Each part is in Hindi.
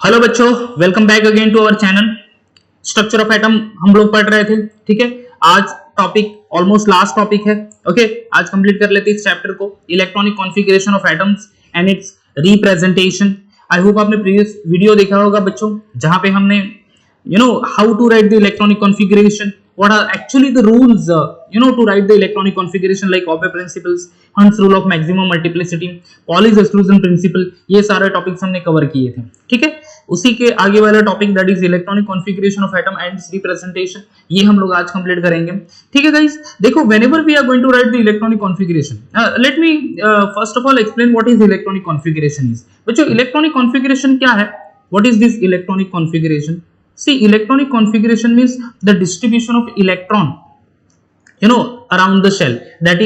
हेलो बच्चों, welcome back again to our channel. Structure of atom हम लोग पढ़ रहे थे, ठीक है। आज टॉपिक ऑलमोस्ट लास्ट टॉपिक है, ओके। आज कंप्लीट कर लेते हैं इस चैप्टर को, electronic configuration of atoms and its representation. I hope आपने प्रीवियस वीडियो देखा होगा बच्चों, जहां पे हमने how to write the electronic configuration, what are actually the rules to write the electronic configuration, like Opper principles, Hund's rule of maximum multiplicity, Pauli's exclusion principle। ये सारे टॉपिक्स हमने कवर किए थे, ठीक है। उसी के आगे वाला topic that is electronic configuration of atom and its representation, ये हम लोग आज कंप्लीट करेंगे, ठीक है गाइस। देखो, whenever we are going to write the electronic configuration, let me first of all explain what is electronic configuration is। बच्चों, इलेक्ट्रॉनिक कॉन्फ़िगरेशन क्या है? What is this electronic configuration? See, electronic configuration means the distribution of electron around the shell, that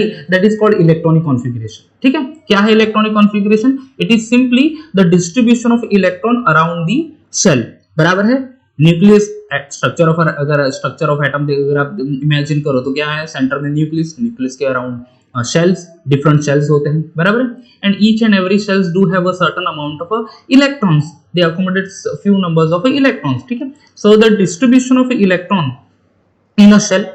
is called electronic configuration, ठीक है। क्या है electronic configuration? It is simply the distribution of electron around the shell, बराबर है। न्यूक्लियस स्ट्रक्चर ऑफ, अगर स्ट्रक्चर ऑफ एटम अगर आप इमेजिन करो तो क्या है, सेंटर में न्यूक्लियस, न्यूक्लियस के अराउंड shells, different shells होते हैं, बराबर है। and each and every cells do have a certain amount of electrons, they accommodate few numbers of electrons, ठीक है। so the distribution of electron in a shell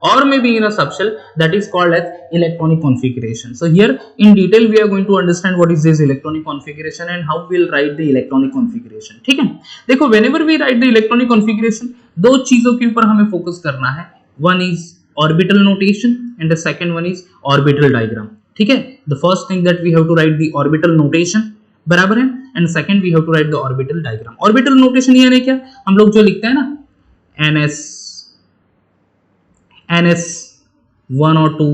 or maybe in a subshell, that is called as electronic configuration। so here in detail we are going to understand what is this electronic configuration and how we'll write the electronic configuration, ठीक है। देखो, whenever we write the electronic configuration, दो चीजों के ऊपर हमें फोकस करना है। one is orbital notation and the second one is orbital diagram, ठीक है। the first thing that we have to write the orbital notation, बराबर है, and second we have to write the orbital diagram। orbital notation यानी क्या? हम लोग जो लिखते हैं ना, ns 1 और 2,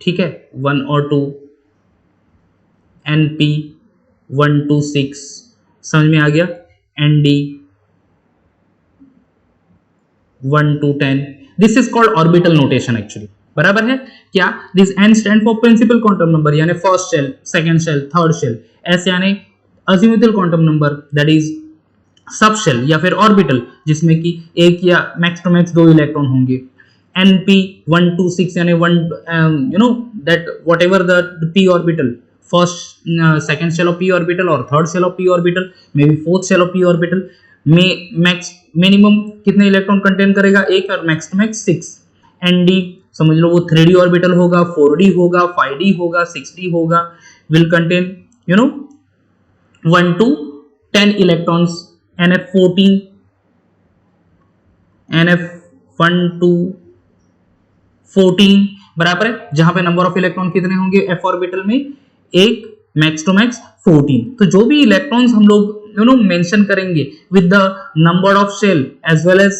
ठीक है, 1 और 2, np 1 to 6, समझ में आ गया, nd 1 to 10, this is called orbital notation actually, बराबर है। क्या? This n stand for principal quantum number, यानी first shell, second shell, third shell. S यानी azimuthal quantum number, that is sub shell या फिर ऑर्बिटल, जिसमें कि एक या मैक्स टू मैक्स 2 इलेक्ट्रॉन होंगे। np 1 to 6 यानी that whatever the p orbital, first second shell of p orbital और third shell of p orbital, maybe fourth shell of p orbital में मैक्स मिनिमम कितने इलेक्ट्रॉन कंटेन करेगा? 1 और मैक्स टू मैक्स 6। nd समझ लो वो 3d ऑर्बिटल होगा, 4d होगा, 5d होगा, 6d होगा, will contain 1 to 10 electrons. nf14 nf1 to 14, बराबर है, जहां पे नंबर ऑफ इलेक्ट्रॉन कितने होंगे f ऑर्बिटल में? 1, मैक्स टू मैक्स 14। तो जो भी इलेक्ट्रॉन्स हम लोग मेंशन करेंगे with the number of shell as well as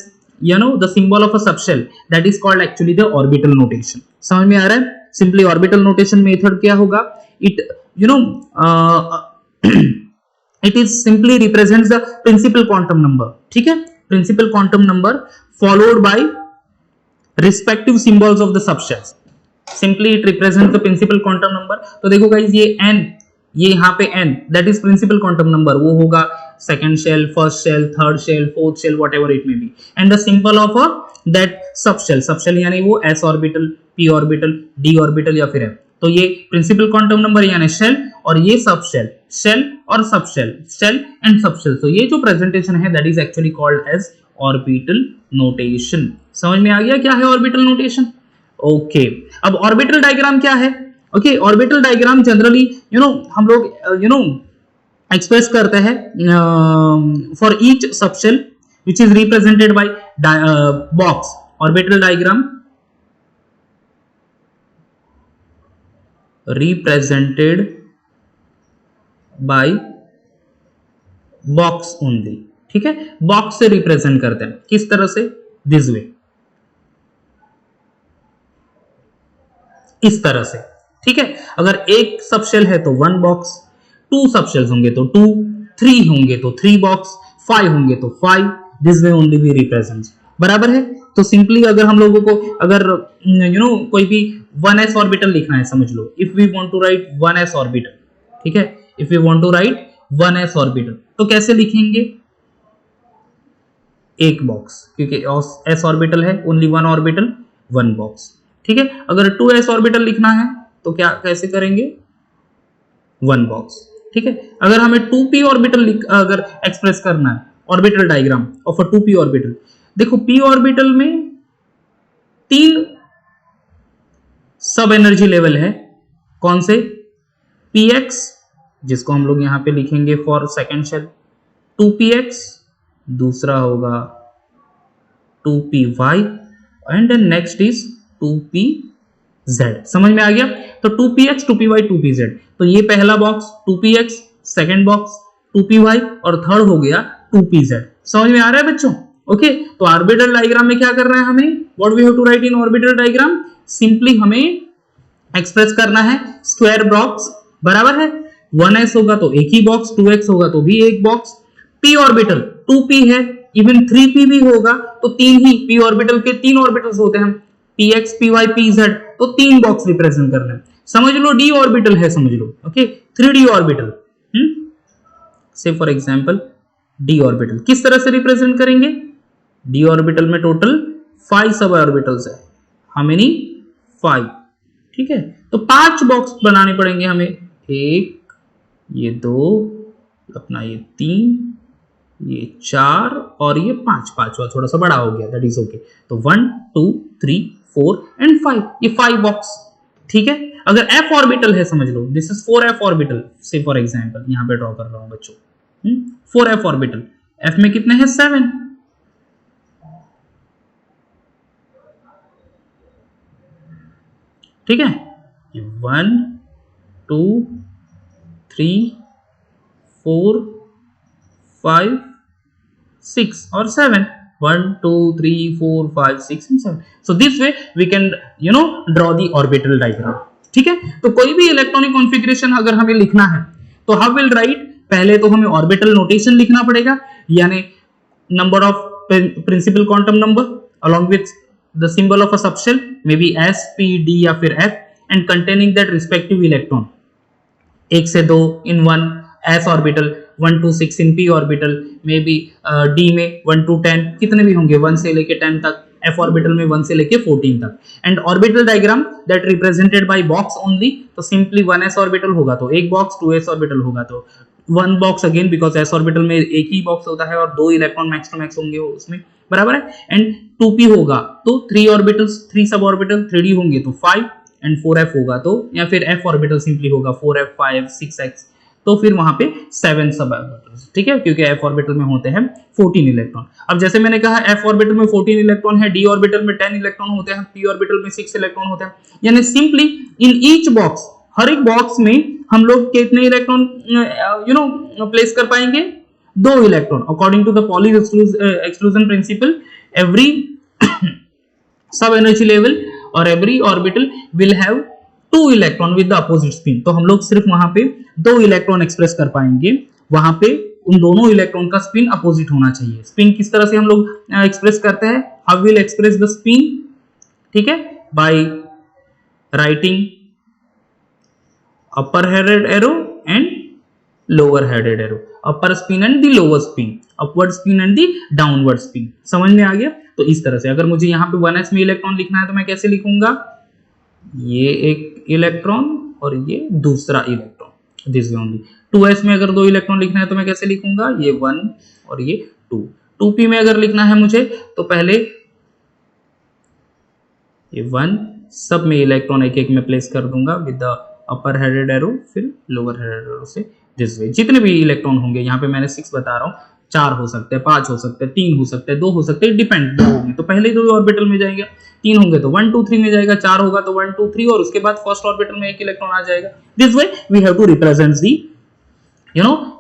the symbol of a subshell, that is called actually the orbital notation। समझ में आ रहा है? simply orbital notation method क्या होगा? it it is simply represents the principal quantum number, ठीक है, principal quantum number followed by respective symbols of the subshells। simply it represents the principal quantum number। तो देखो गाइस, ये n, ये यहाँ पे n, that is principal quantum number, वो होगा second shell, first shell, third shell, fourth shell, whatever it may be, and the symbol of that subshell, subshell यानी वो s orbital, p orbital, d orbital या फिर f। तो ये principal quantum number यानी shell और ये subshell, shell और subshell, shell and subshell। तो ये जो presentation है that is actually called as orbital notation। समझ में आ गया क्या है orbital notation? ओके, अब ऑर्बिटल डायग्राम क्या है? ओके, ऑर्बिटल डायग्राम जनरली हम लोग एक्सप्रेस करते हैं for each subshell which is represented by box. Orbital diagram represented by box only, ठीक है, बॉक्स से रिप्रेजेंट करते हैं। किस तरह से? दिस वे, इस तरह से, ठीक है। अगर एक सबशेल है तो 1 बॉक्स, 2 सबशेल्स होंगे तो 2, 3 होंगे तो 3 बॉक्स, 5 होंगे तो 5, this way only we represents, बराबर है। तो सिंपली अगर हम लोगों को अगर कोई भी 1s ऑर्बिटल लिखना है, समझ लो, if we want to write 1s orbital, ठीक है, if we want to write 1s orbital, तो कैसे लिखेंगे? एक बॉक्स, क्योंकि s ऑर्बिटल है, ओनली 1 ऑर्बिटल 1 बॉक्स, ठीक है। अगर 2s ऑर्बिटल लिखना है तो क्या कैसे करेंगे? 1 बॉक्स, ठीक है। अगर हमें 2p ऑर्बिटल अगर एक्सप्रेस करना है, orbital diagram of a 2p orbital, देखो p ऑर्बिटल में 3 सब एनर्जी लेवल है। कौन से? px, जिसको हम लोग यहां पे लिखेंगे फॉर सेकेंड शेल 2px, दूसरा होगा 2py and next is 2pz। समझ में आ गया? तो 2px 2py 2pz, तो ये पहला box 2px, second box 2py और थर्ड हो गया 2pz। समझ में आ रहा है बच्चों? ओके, तो ऑर्बिटल डायग्राम में क्या करना है हमें? What we have to write in orbital diagram? Simply हमें एक्सप्रेस करना है स्क्वायर बॉक्स, बराबर है। 1s होगा तो एक ही बॉक्स, 2x होगा तो भी एक बॉक्स। p ऑर्बिटल 2p है, इवन 3p भी होगा तो तीन ही p ऑर्बिटल के 3 ऑर्बिटल्स होते हैं, px py pz, तो 3 बॉक्स रिप्रेजेंट करना है। समझ लो d ऑर्बिटल है, समझ लो। ओके, 3d ऑर्बिटल, से फॉर एग्जांपल d ऑर्बिटल किस तरह से रिप्रेजेंट करेंगे? d ऑर्बिटल में टोटल 5 सब ऑर्बिटल्स है। How many? 5। ठीक है, तो 5 बॉक्स बनाने पड़ेंगे हमें। एक, ये 2, अपना ये 3, ये 4 और ये 5, पांचवा थोड़ा सा बड़ा हो गया, दैट इज ओके। तो 1 2 3 4 एंड 5, ये 5 बॉक्स। ठीक है, अगर f ऑर्बिटल है, समझ लो दिस इज 4f ऑर्बिटल, से फॉर एग्जांपल यहां पे ड्रॉ कर रहा हूं बच्चों। 4f ऑर्बिटल, f में कितने हैं? 7। ठीक है, 1 2 3 4 5 6 और 7, 1 2 3 4 5 6 and 7। so this way we can draw the orbital diagram। ठीक है, तो कोई भी इलेक्ट्रॉनिक कॉन्फ़िगरेशन अगर हमें लिखना है तो हाउ विल राइट? पहले तो हमें ऑर्बिटल नोटेशन लिखना पड़ेगा, यानी number of principal quantum number along with the symbol of a subshell, maybe s p d या फिर f, and containing that respective electron। 1 से 2 in 1 s orbital, 1 to 6 in p orbital, may be d में 1 to 10, कितने भी होंगे 1 से लेके 10 तक, f ऑर्बिटल में 1 से लेके 14 तक। And orbital diagram that represented by box only, तो सिंपली 1s ऑर्बिटल होगा तो एक बॉक्स, 2s ऑर्बिटल होगा तो 1 box again, because s orbital में एक ही बॉक्स होता है और 2 इलेक्ट्रॉन मैक्स टू मैक्स होंगे उसमें, बराबर है। एंड 2p होगा तो 3 ऑर्बिटल्स, 3 सब ऑर्बिटल, 3d होंगे तो 5 एंड 4f होगा तो, या फिर f ऑर्बिटल सिंपली होगा 4f 5 6x, तो फिर वहां पे 7 सब ऑर्बिटल्स। ठीक है, क्योंकि f ऑर्बिटल में होते हैं 14 इलेक्ट्रॉन। अब जैसे मैंने कहा f ऑर्बिटल में 14 इलेक्ट्रॉन है, d ऑर्बिटल में 10 इलेक्ट्रॉन होते हैं, p ऑर्बिटल में 6 इलेक्ट्रॉन होते हैं, यानी सिंपली इन ईच बॉक्स, हर एक बॉक्स में हम लोग कितने इलेक्ट्रॉन प्लेस कर पाएंगे? 2 electron. According to the Pauli exclusion principle, every sub energy level और every orbital will have 2 electron with the opposite spin. तो हम लोग सिर्फ वहां पे 2 इलेक्ट्रॉन एक्सप्रेस कर पाएंगे, वहां पे उन दोनों इलेक्ट्रॉन का स्पिन अपोजिट होना चाहिए। स्पिन किस तरह से हम लोग एक्सप्रेस करते हैं? How will express the spin? ठीक है, by writing upper headed arrow and lower headed arrow, upper spin and the lower spin, upward spin and the downward spin. समझ में आ गया? तो इस तरह से अगर मुझे यहाँ पे 1s में इलेक्ट्रॉन लिखना है तो मैं कैसे लिखूंगा? ये एक इलेक्ट्रॉन और ये दूसरा इलेक्ट्रॉन, दिस ओनली। 2s में अगर 2 इलेक्ट्रॉन लिखना है तो मैं कैसे लिखूंगा? ये 1 और ये 2। 2p में अगर लिखना है मुझे तो पहले ये 1, सब में इलेक्ट्रॉन एक एक में प्लेस कर दूंगा with the upper headed arrow, फिर लोअर हेडेड एरो से दिस वे। जितने भी इलेक्ट्रॉन होंगे, यहाँ पे मैंने 6 बता रहा हूँ, 4 हो सकते हैं, 5 हो सकते हैं, 3 हो सकते हैं, 2 हो सकते हैं, डिपेंड। 2 होंगे तो पहले 2 ऑर्बिटल में जाएगा, 3 होंगे तो 1 2 3 में जाएगा, 4 होगा तो 1 2 3 और उसके बाद फर्स्ट ऑर्बिटल में एक इलेक्ट्रॉन आ जाएगा। This way we have to represent the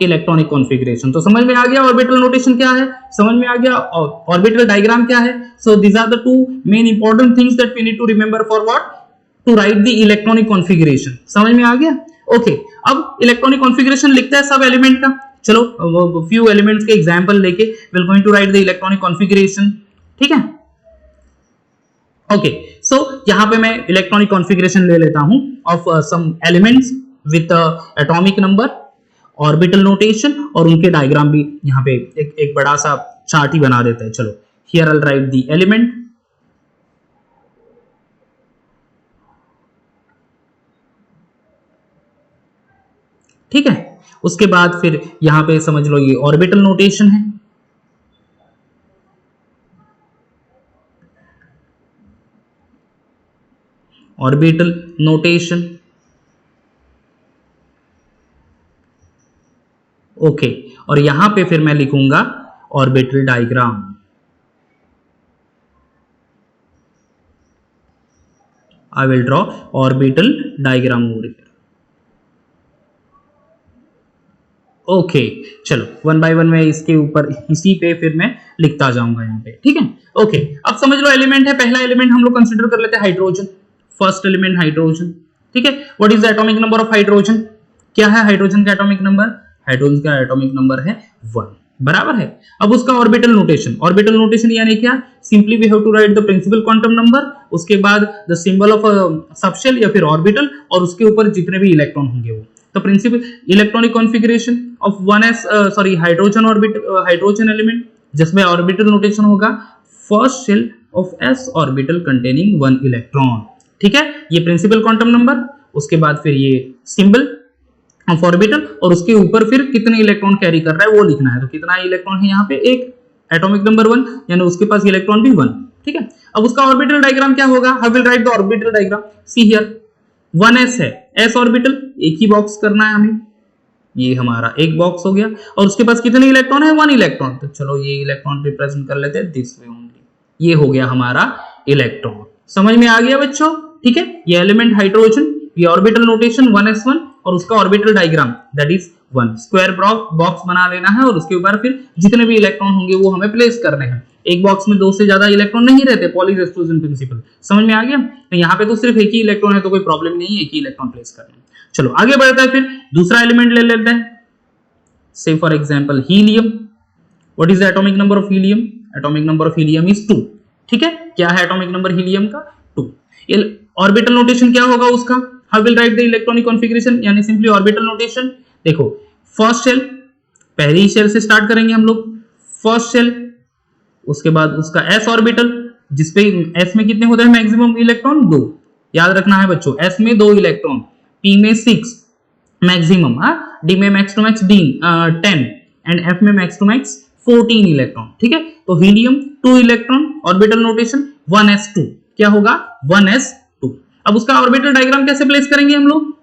electronic configuration. तो समझ में आ गया ऑर्बिटल नोटेशन क्या है, समझ में आ गया ऑर्बिटल डायग्राम क्या है। So these are the 2 main important things that we need to remember for what? To write the electronic configuration. समझ में आ गया? ओके, अब इलेक्ट्रॉनिक कॉन्फ़िगरेशन लिखते हैं सब एलिमेंट का। चलो फ्यू एलिमेंट्स के एग्जांपल लेके we are going to write the electronic configuration. ठीक है, ओके। सो यहां पे मैं इलेक्ट्रॉनिक कॉन्फ़िगरेशन ले लेता हूं of some elements with atomic number, orbital notation और उनके डायग्राम भी यहां पे एक बड़ा सा चार्ट ही बना देते हैं। चलो, here I will write the element. ठीक है, उसके बाद फिर यहां पे समझ लो ये ऑर्बिटल नोटेशन है, ऑर्बिटल नोटेशन। ओके, और यहां पे फिर मैं लिखूंगा orbital diagram. I will draw orbital diagram over here. Okay, चलो वन बाय वन मैं इसके ऊपर इसी पे फिर मैं लिखता जाऊंगा यहाँ पे, ठीक है। ओके, अब समझ लो एलिमेंट है, पहला एलिमेंट हम लोग कंसीडर कर लेते हैं हाइड्रोजन। फर्स्ट एलिमेंट हाइड्रोजन, ठीक है। What is the atomic number of hydrogen? क्या है हाइड्रोजन का एटॉमिक नंबर? हाइड्रोजन का एटॉमिक नंबर है 1, बराबर है। अब उसका ऑर्बिटल नोटेशन, ऑर्बिटल नोटेशन यानी क्या? Simply we have to write the principal quantum number, उसके बाद द सिंबल ऑफ सबशेल या फिर ऑर्बिटल, और उसके ऊपर जितने भी इलेक्ट्रॉन होंगे वो। तो principal electronic configuration of 1s hydrogen orbital, hydrogen element, जिसमें ऑर्बिटल नोटेशन होगा first shell of s orbital containing 1 electron, ठीक है। ये प्रिंसिपल क्वांटम नंबर, उसके बाद फिर ये सिंबल ऑफ ऑर्बिटल, और उसके ऊपर फिर कितने इलेक्ट्रॉन कैरी कर रहा है वो लिखना है। तो कितना इलेक्ट्रॉन है यहाँ पे? 1, एटॉमिक नंबर 1, यानी उसके पास इलेक्ट्रॉन भी 1, ठीक है। अब उसका ऑर्बिटल डायग्राम क्या होगा? I will write the orbital diagram. See here 1s है, s ऑर्बिटल, एक ही बॉक्स करना है हमें, ये हमारा एक बॉक्स हो गया, और उसके पास कितने इलेक्ट्रॉन है? 1 इलेक्ट्रॉन। तो चलो ये इलेक्ट्रॉन रिप्रेजेंट कर लेते हैं दिस वे ओनली, ये हो गया हमारा इलेक्ट्रॉन। समझ में आ गया बच्चों? ठीक है, ये एलिमेंट हाइड्रोजन, ये ऑर्बिटल नोटेशन 1s1, और उसका orbital diagram that is 1 square box बना लेना है, और उसके ऊपर फिर जितने भी इलेक्ट्रॉन होंगे वो हमें प्लेस करने हैं। एक बॉक्स में 2 से ज्यादा इलेक्ट्रॉन नहीं रहते, पॉलीज एक्सक्लूजन प्रिंसिपल, समझ में आ गया? तो यहाँ पे तो सिर्फ एक ही इलेक्ट्रॉन है, तो कोई प्रॉब्लम नहीं है, एक ही इलेक्ट्रॉन प्लेस करना है। चलो आगे बढ़ते हैं, फिर दूसरा एलिमेंट ले लेते हैं, से for example helium. What is the atomic number of helium? Atomic number of helium is 2, ठीक है। क्या है एटॉमिक नंबर हीलियम का? 2। ऑर्बिटल नोटेशन क्या होगा उसका? How will write the electronic configuration, यानी सिंपली ऑर्बिटल नोटेशन। देखो फर्स्ट शेल, पहली शेल से स्टार्ट करेंगे हम लोग, फर्स्ट शेल, उसके बाद उसका s ऑर्बिटल, जिसपे s में कितने होते हैं मैक्सिमम इलेक्ट्रॉन? 2, याद रखना है बच्चों, s में 2 इलेक्ट्रॉन, p में 6 मैक्सिमम, d में max to max 10, and f में मैक्स टू मैक्स 14 इलेक्ट्रॉन, ठीक है। तो helium 2 electron, orbital notation 1s2, क्या होगा? 1s2। अब उसका ऑर्बिटल डायग्राम कैसे प्लेस करेंगे हम लोग?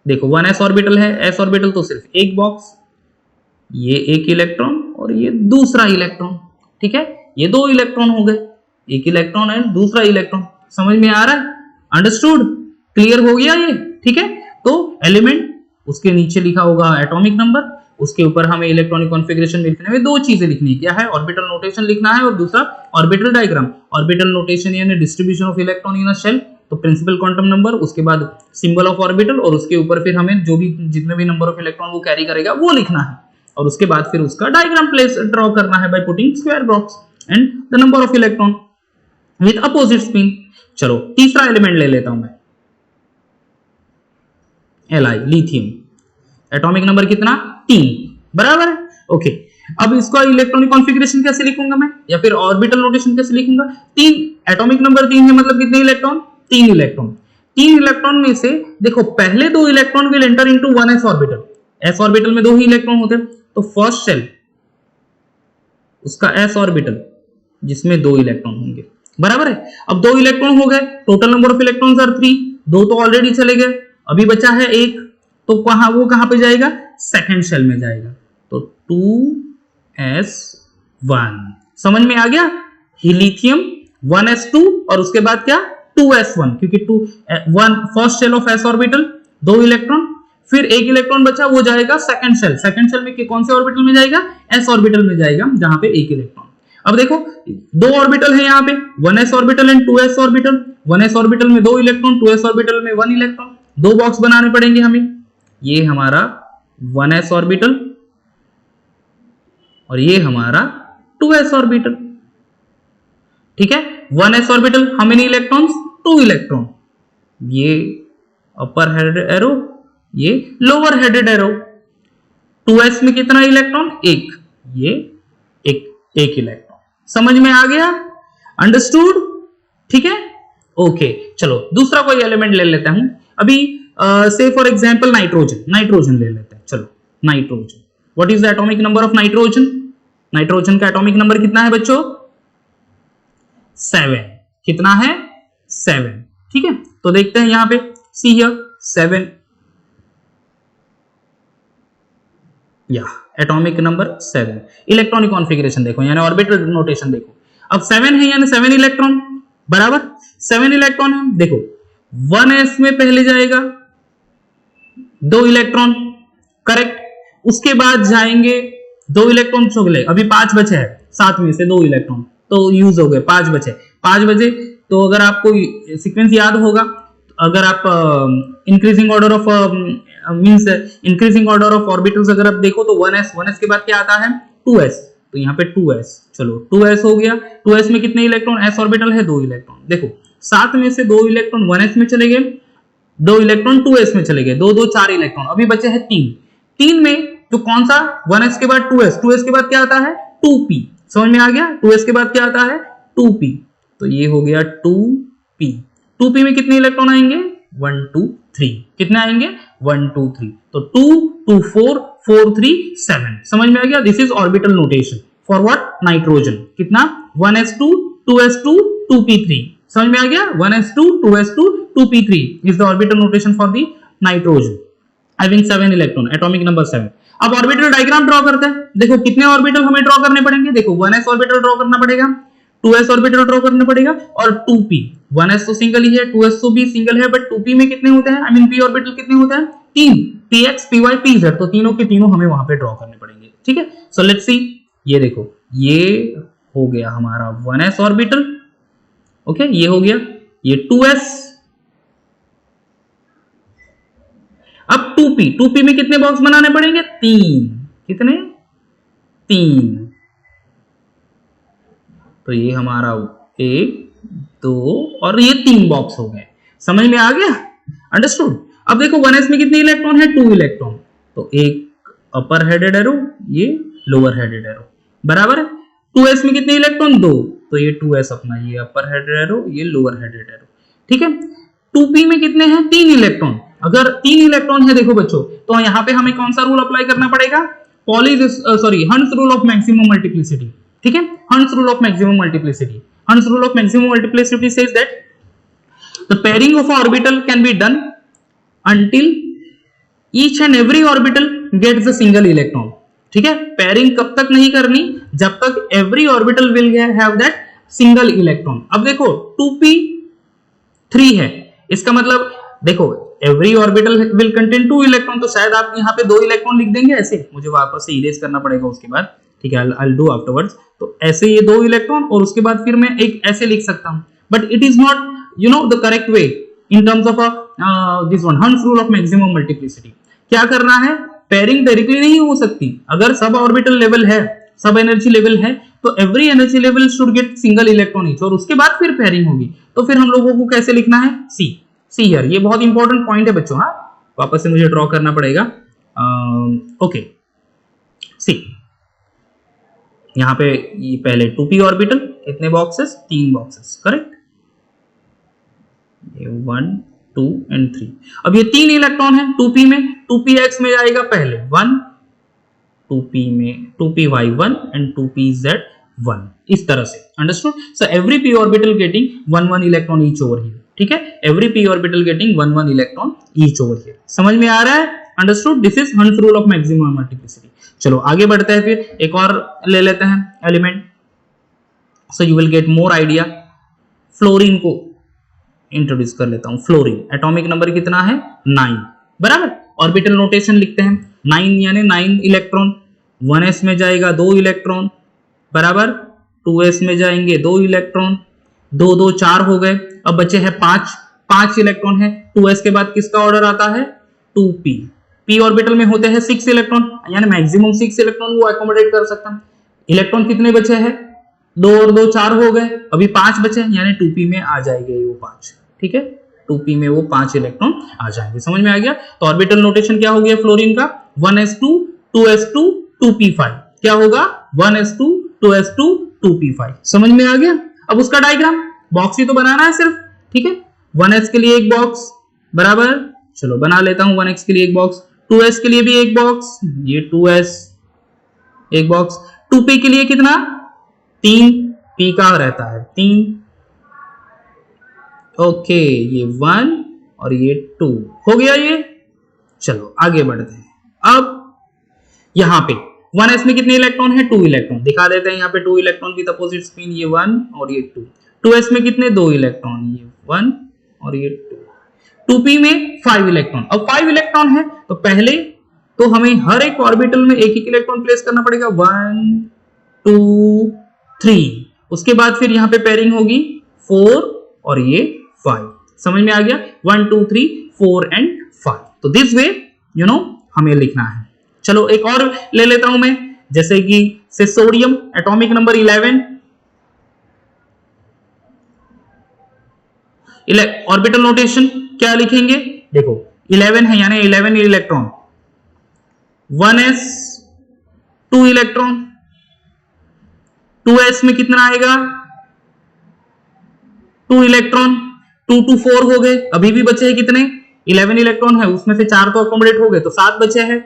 देखो 1s ऑर्बिटल है, s ऑर्बिटल तो सिर्फ एक बॉक्स, ये एक इलेक्ट्रॉन और ये दूसरा इलेक्ट्रॉन, ठीक है। ये 2 इलेक्ट्रॉन हो गए, एक इलेक्ट्रॉन एंड दूसरा इलेक्ट्रॉन। समझ में आ रहा है? अंडरस्टूड? क्लियर हो गया ये, ठीक है। तो एलिमेंट, उसके नीचे लिखा होगा एटॉमिक नंबर, उसके ऊपर हमें इलेक्ट्रॉनिक कॉन्फ़िगरेशन लिखने में 2 चीजें लिखनी है, क्या है? ऑर्बिटल नोटेशन लिखना है, और दूसरा ऑर्बिटल डायग्राम। ऑर्बिटल नोटेशन यानी distribution of electron in a shell, तो प्रिंसिपल क्वांटम नंबर, उसके बाद सिंबल ऑफ ऑर्बिटल, और उसके ऊपर फिर हमें जो भी जितने भी नंबर ऑफ इलेक्ट्रॉन वो कैरी करेगा वो लिखना है, और उसके बाद फिर उसका डायग्राम प्लेस ड्रॉ करना है by putting square box and the number of electron with opposite spin. चलो तीसरा एलिमेंट ले लेता हूं मैं, Li, लिथियम, एटॉमिक नंबर कितना? 3, बराबर है। ओके, अब इसका इलेक्ट्रॉनिक कॉन्फ़िगरेशन कैसे लिखूंगा मैं, या फिर ऑर्बिटल नोटेशन कैसे लिखूंगा? 3, एटॉमिक नंबर 3 है, मतलब कितने इलेक्ट्रॉन? 3 इलेक्ट्रॉन। 3 इलेक्ट्रॉन में से देखो पहले 2 electron will enter into 1s orbital, s orbital में 2 ही इलेक्ट्रॉन होते हैं, तो फर्स्ट शेल उसका s ऑर्बिटल जिसमें 2 इलेक्ट्रॉन होंगे, बराबर है। अब 2 इलेक्ट्रॉन हो गए, total number of electrons are 3, 2 तो ऑलरेडी चले गए, अभी बचा है 1, तो वो कहां पे जाएगा? सेकंड शेल में जाएगा, तो 2s1। समझ में आ गया? लिथियम 1s2, और उसके बाद क्या? 2s1, क्योंकि 1 first shell of s orbital, 2 electron, फिर 1 इलेक्ट्रॉन बचा, वो जाएगा सेकंड शेल। सेकंड शेल में कौन से ऑर्बिटल में जाएगा? s ऑर्बिटल में जाएगा, जहां पे 1 इलेक्ट्रॉन। अब देखो 2 ऑर्बिटल है यहाँ पे, 1s orbital and 2s orbital. 1s orbital में 2 इलेक्ट्रॉन, 2s ऑर्बिटल में 1 इलेक्ट्रॉन, 2 बॉक्स बनाने पड़ेंगे हमें। ये हमारा 1s ऑर्बिटल और ये हमारा 2s ऑर्बिटल, ठीक है। 1s orbital how many electrons? 2 electron, ये अपर हेडेड एरो, ये लोअर हेडेड एरो। 2s में कितना इलेक्ट्रॉन? 1, ये एक इलेक्ट्रॉन। समझ में आ गया? अंडरस्टूड? ठीक है, ओके। चलो दूसरा कोई एलिमेंट ले लेता हूं अभी, से फॉर एग्जांपल नाइट्रोजन ले लेते हैं। चलो nitrogen. What is the atomic number of nitrogen? Nitrogen का एटॉमिक नंबर कितना है बच्चों? 7। कितना है? 7। ठीक है, तो देखते हैं यहां पे, सी हियर 7 या एटॉमिक नंबर 7। इलेक्ट्रॉनिक कॉन्फ़िगरेशन देखो, यानी ऑर्बिटल नोटेशन देखो। अब 7 है यानी 7 इलेक्ट्रॉन, बराबर 7 इलेक्ट्रॉन है। देखो 1s में पहले जाएगा 2 इलेक्ट्रॉन, करेक्ट। उसके बाद जाएंगे 2 इलेक्ट्रॉन चुगले, अभी 5 बचे हैं, 7 में से 2 इलेक्ट्रॉन तो यूज हो गए, 5 बचे। 5 बजे तो अगर आपको सीक्वेंस याद होगा, अगर आप increasing order of means increasing order of orbitals अगर आप देखो तो 1s के बाद क्या आता है? 2s, तो यहाँ पे 2s, चलो 2s हो गया। 2s में कितने इलेक्ट्रॉन? s ऑर्बिटल है 2 इलेक्ट्रॉन। देखो 7 में से 2 इलेक्ट्रॉन 1s में चले गए, 2 इलेक्ट्रॉन 2s में चले गए, 2 2 4 इलेक्ट्रॉन, अभी बचे हैं 3। 3 में तो कौन सा? 1s के बाद 2s के बाद क्या आता है? 2p। समझ में आ गया? 2s के बाद क्या आता है? 2p, तो ये हो गया 2p। 2p में कितने इलेक्ट्रॉन आएंगे? 1 2 3। कितने आएंगे? 1 2 3, तो 2 2 4 4 3 7। समझ में आ गया? This is orbital notation for what? Nitrogen. कितना? 1s2 2s2 2p3। समझ में आ गया? 1s2 2s2 2p3 is the orbital notation for the nitrogen having 7 electron, atomic number 7। अब ऑर्बिटल डायग्राम ड्रॉ करते हैं। देखो कितने ऑर्बिटल हमें ड्रॉ करने पड़ेंगे? देखो 1s ऑर्बिटल ड्रॉ करना पड़ेगा, 2s ऑर्बिटल ड्रॉ करना पड़ेगा, और 2p। 1s तो सिंगल ही है, 2s तो भी सिंगल है, बट 2p में कितने होते हैं? आई मीन p ऑर्बिटल कितने होते हैं? 3, px py pz, तो तीनों के तीनों हमें वहां पे ड्रॉ करने पड़ेंगे। ठीक है, सो लेट्स सी। ये देखो, ये हो गया हमारा 1s ऑर्बिटल, ओके, ये हो गया, ये 2s। अब 2p में कितने बॉक्स बनाने पड़ेंगे? 3। कितने? 3। तो ये हमारा 1 2 और ये 3 बॉक्स हो गए। समझ में आ गया? अंडरस्टूड। अब देखो 1s में कितने इलेक्ट्रॉन है? 2 इलेक्ट्रॉन, तो एक अपर हेडेड एरो, ये लोअर हेडेड एरो, बराबर है। 2s में कितने इलेक्ट्रॉन? 2, तो ये 2s अपना, ये अपर हेडेड एरो, ये लोअर हेडेड एरो। ठीक है। 2p में कितने हैं? 3 इलेक्ट्रॉन। अगर 3 इलेक्ट्रॉन है देखो बच्चों, तो यहाँ पे हमें कौन सा रूल अप्लाई करना पड़ेगा? हंस रूल ऑफ मैक्सिमम मल्टीप्लिसिटी। ठीक है, हंस रूल ऑफ मैक्सिमम मल्टीप्लिसिटी। हंस rule of maximum multiplicity says that the pairing of orbital can be done until each and every orbital gets a single electron। ठीक है, पेयरिंग कब तक नहीं करनी? जब तक every orbital will have that single electron। अब देखो 2p3 है, इसका मतलब देखो every orbital will contain 2 electron, तो शायद आप यहाँ पे 2 इलेक्ट्रॉन लिख देंगे ऐसे, मुझे वापस से इरेज करना पड़ेगा उसके बाद। ठीक है, I'll do afterwards। तो ऐसे ये 2 इलेक्ट्रॉन, और उसके बाद फिर मैं एक ऐसे लिख सकता हूं, but it is not the correct way in terms of this one Hund's rule of maximum multiplicity। क्या करना है? पेयरिंग डायरेक्टली नहीं हो सकती। अगर सब ऑर्बिटल लेवल है, सब एनर्जी लेवल है, तो every energy level should get single electron each, और उसके बाद फिर पेयरिंग होगी। तो फिर हम लोगों को कैसे लिखना है? See here. ये बहुत इंपॉर्टेंट पॉइंट है बच्चों। हाँ, वापस से मुझे ड्रॉ करना पड़ेगा। ओके, सी यहाँ पे ये पहले 2p ऑर्बिटल, कितने बॉक्सेस? 3 boxes, correct. 1 2 एंड 3। अब ये 3 इलेक्ट्रॉन है 2p में, 2px में जाएगा पहले 1, 2p में 2py1 एंड 2pz1, इस तरह से। Understood? So every p orbital getting 1 1 electron each over here. ठीक है, every p orbital getting 1 1 electron each over here. समझ में आ रहा है? अंडरस्टूड? दिस इज हंस रूल ऑफ मैक्सिमम मल्टीप्लिसिटी। चलो आगे बढ़ते हैं, फिर एक और ले लेते हैं element, so you will get more idea. Fluorine को इंट्रोड्यूस कर लेता हूं। फ्लोरीन, एटॉमिक नंबर कितना है? 9, बराबर। ऑर्बिटल नोटेशन लिखते हैं, 9 यानी 9 इलेक्ट्रॉन। 1s में जाएगा 2 इलेक्ट्रॉन, बराबर। 2s में जाएंगे 2 इलेक्ट्रॉन, 2 2 4 हो गए। अब बचे हैं 5 इलेक्ट्रॉन है। 2s के बाद किसका ऑर्डर आता है? 2p। p ऑर्बिटल में होते हैं 6 इलेक्ट्रॉन, यानी मैक्सिमम 6 इलेक्ट्रॉन वो अकोमोडेट कर सकता है। इलेक्ट्रॉन कितने बचे हैं? 2 और 2 4 हो गए, अभी 5 बचे, यानी 2p में आ जाएंगे वो 5। ठीक है, 2p में वो 5 इलेक्ट्रॉन आ जाएंगे। समझ में आ गया? तो ऑर्बिटल नोटेशन क्या हो गया फ्लोरीन का? 1s2 2s2 2p5। क्या होगा? 1s2 2s2 2p5। समझ में आ गया? अब उसका डायग्राम, बॉक्स ही तो बनाना है सिर्फ। ठीक है, 1s के लिए एक बॉक्स, बराबर। चलो बना लेता हूं 1x के लिए एक बॉक्स, 2s के लिए भी एक बॉक्स, ये 2s एक बॉक्स। 2p के लिए कितना, 3 p का रहता है 3। ओके, ये 1 और ये 2 हो गया ये। चलो आगे बढ़ते हैं। अब यहां पे 1s में कितने इलेक्ट्रॉन है, 2 इलेक्ट्रॉन दिखा देते हैं। यहाँ पे 2 इलेक्ट्रॉन विद अपोजिट स्पिन, ये 1 और ये 2। 2s में कितने, 2 इलेक्ट्रॉन, ये 1 और ये 2। 2p में 5 इलेक्ट्रॉन। अब 5 इलेक्ट्रॉन है तो पहले तो हमें हर एक ऑर्बिटल में एक एक इलेक्ट्रॉन प्लेस करना पड़ेगा, 1 2 3। उसके बाद फिर यहाँ पे पेयरिंग होगी 4 और ये 5। समझ में आ गया, 1 2 3 4 एंड 5। तो दिस वे हमें लिखना है। चलो एक और ले लेता हूं मैं, जैसे कि से sodium atomic number 11, orbital notation क्या लिखेंगे, देखो 11 है यानी 11 इलेक्ट्रॉन, 1s 2 इलेक्ट्रॉन, 2s में कितना आएगा, 2 इलेक्ट्रॉन, 2 2 4 हो गए। अभी भी बचे हैं कितने, 11 इलेक्ट्रॉन है, उसमें से 4 तो अकोमोडेट हो गए तो 7 बचे हैं।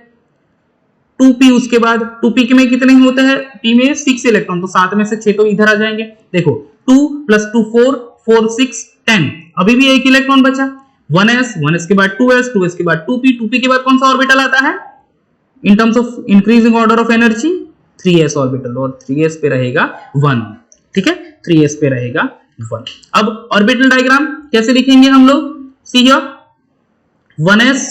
2p उसके बाद 2p में कितने होते हैं, p में 6 इलेक्ट्रॉन, तो 7 में से 6 तो इधर आ जाएंगे। देखो 2 + 2 4 4 6 10, अभी भी एक इलेक्ट्रॉन बचा। 1s के बाद 2s के बाद 2p के बाद कौन सा ऑर्बिटल आता है in terms of increasing order of energy, 3s orbital, और 3s पे रहेगा 1। ठीक है, 3s पे रहेगा 1। अब ऑर्बिटल डायग्राम कैसे लिखेंगे हम लोग, सी हियर 1s,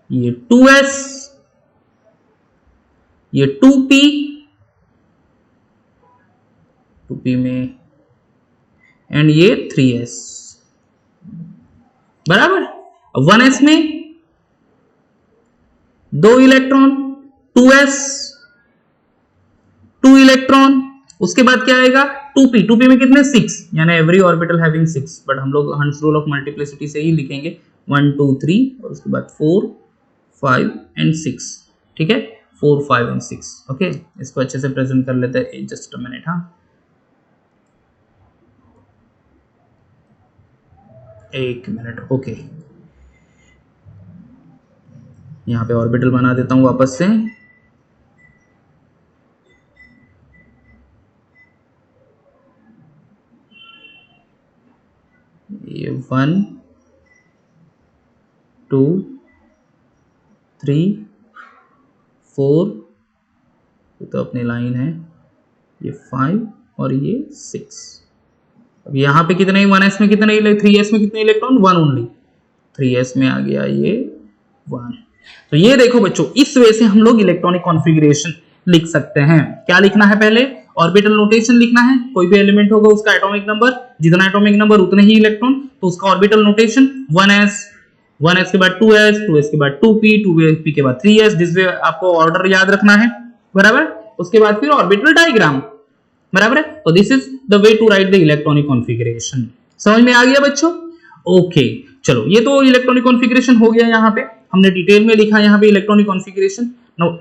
ये 2s, ये 2p में, एंड ये 3s, बराबर। 1s में 2 इलेक्ट्रॉन, 2s 2 इलेक्ट्रॉन, उसके बाद क्या आएगा 2p में कितने 6, यानी एवरी ऑर्बिटल हैविंग 6, बट हम लोग हंस रूल ऑफ मल्टीप्लिसिटी से ही लिखेंगे 1 2 3 और उसके बाद 4 5 एंड 6। ठीक है, 4 5 एंड 6। ओके, इसको अच्छे से प्रेजेंट कर लेते हैं, जस्ट अ मिनट। हाँ, एक मिनट। ओके, यहां पे ऑर्बिटल बना देता हूं वापस से। ये 1 2 3 4, ये तो अपनी लाइन है, ये 5 और ये 6। अब यहाँ पे कितने, 1s में कितने, 3s में कितने इलेक्ट्रॉन, 1 ओनली, 3s में आ गया ये 1। तो ये देखो बच्चों, इस वे से हम लोग इलेक्ट्रॉनिक कॉन्फ़िगरेशन लिख सकते हैं। क्या लिखना है, पहले ऑर्बिटल नोटेशन लिखना है। कोई भी एलिमेंट होगा उसका एटॉमिक नंबर, जितना एटॉमिक नंबर उतने ही इलेक्ट्रॉन, तो उसका ऑर्बिटल नोटेशन 1s के बाद 2s के बाद 2p के बाद 3s। दिस वे आपको ऑर्डर याद रखना है, बराबर। उसके बाद फिर ऑर्बिटल डायग्राम, बराबर है। तो this is the way to write the electronic configuration. समझ में आ गया बच्चों? ओके, चलो ये तो इलेक्ट्रॉनिक कॉन्फ़िगरेशन हो गया, यहाँ पे हमने डिटेल में लिखा यहाँ पे इलेक्ट्रॉनिक कॉन्फ़िगरेशन। नाउ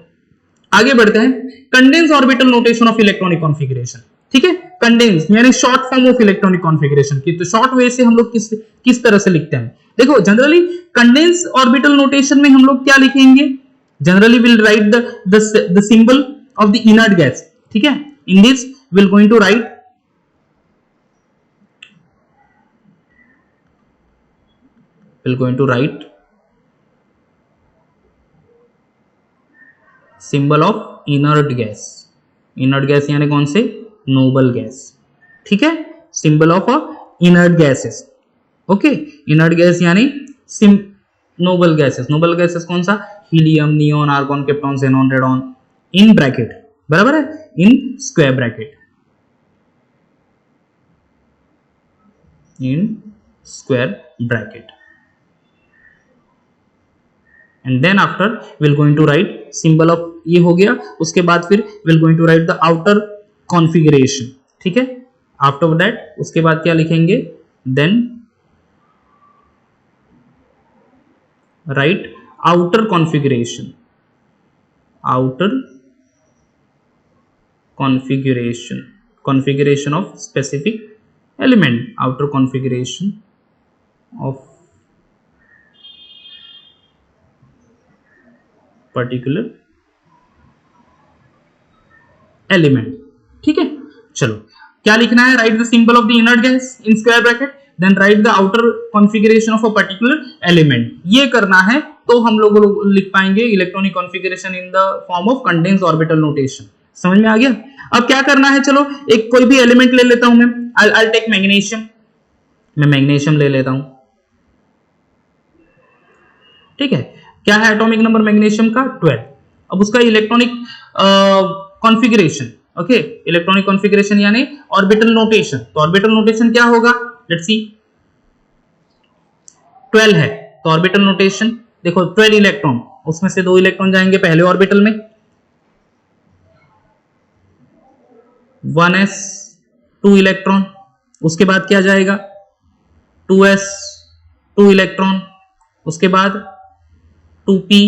आगे बढ़ते हैं, condense orbital notation of electronic configuration. ठीक है, कंडेंस यानी short form of electronic configuration की, तो शॉर्ट वे से हम लोग किस तरह से लिखते हैं। देखो जनरली कंडेंस ऑर्बिटल नोटेशन में हम लोग क्या लिखेंगे, generally will write the symbol of the inert gas. ठीक है, in this we're going to write symbol of inert gas। inert gas यानी कौन से, नोबल गैस। ठीक है, symbol of inert gases। Okay, inert gas यानी नोबल गैसेस। नोबल गैसेस कौन सा, helium, neon, argon, krypton, xenon, radon, in bracket, बराबर है, in square bracket, in square bracket, and then after we'll going to write symbol of, ये हो गया। उसके बाद फिर we'll going to write the outer configuration। ठीक है, after that उसके बाद क्या लिखेंगे, then write outer configuration, configuration of specific element, outer configuration of particular element. ठीक है, चलो क्या लिखना है, write the symbol of the inert gas in square bracket, then write the outer configuration of a particular element. ये करना है तो हम लोग लिख पाएंगे electronic configuration in the form of condensed orbital notation. समझ में आ गया? अब क्या करना है, चलो एक कोई भी एलिमेंट ले लेता हूं मैं, आई टेक मैग्नीशियम, मैं मैग्नीशियम ले लेता हूं। ठीक है, क्या है एटॉमिक नंबर मैग्नीशियम का 12। अब उसका electronic configuration, okay, electronic configuration यानी ऑर्बिटल नोटेशन। तो ऑर्बिटल नोटेशन क्या होगा, लेट्स सी, 12 है तो ऑर्बिटल नोटेशन देखो 12 इलेक्ट्रॉन, उसमें से 2 इलेक्ट्रॉन जाएंगे पहले ऑर्बिटल में, 1s 2 इलेक्ट्रॉन, उसके बाद क्या जाएगा 2s 2 इलेक्ट्रॉन, उसके बाद 2p